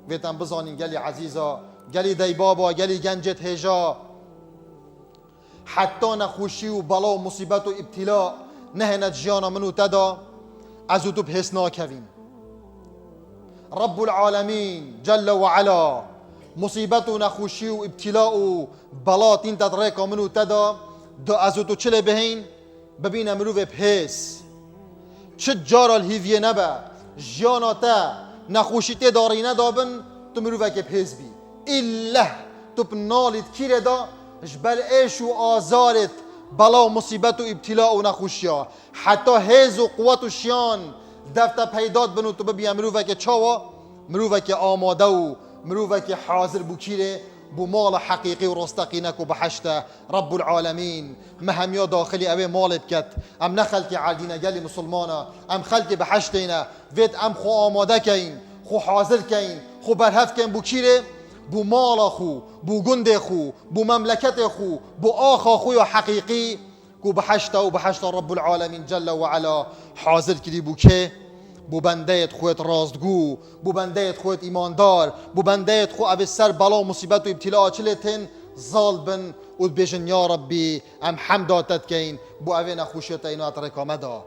ویتن بزانین گلی عزیزا، گلی دی بابا، گلی گنجت هجا، حتی نخوشی و بلا و مصیبت و ابتلاء نهنت جیانا منو تدا از تو بحث ناکوین. رب العالمین جل و علا مصیبت و نخوشی و ابتلاء و بلا تین تدریکا منو تدا دو از تو چله بهین ببین امرو به بحث چه جارا الهیویه نبا جیانا تا نخوشی تی داری ندابن تو مرو که بحث بی ایله تو بنالید کیره دا جبل ایش و آزارت بلا و مصیبت و ابتلاء و نخوشیا حتی هیز و قوت و شیان دفتا پیداد بنو تو ببین مروفه که چاوا مروفه که آماده و مروفه که حاضر بو کیره بو مال حقیقی و رستقینک و بحشته رب العالمین مهمیا داخلی اوه مال بکت ام نخل که عالدینه گلی مسلمانا ام خل که بحشتینه وید ام خو آماده کین خو حاضر کین خو برهف کین بو کیره بو مال خو بو گند خو بو مملکت خو بو آخا خو یا حقیقی کو بحشته و بحشته رب العالمین جل و علا حاضر کردی بو که بو بندهت خویت راستگو بو بندهت خویت ایماندار بو بندهت خو او سر بلا و مصیبت و ابتلاء چلتن زال بن و بیشن یا ربی ام حمداتت کین بو اوه نخوشیت اینات رکامه دا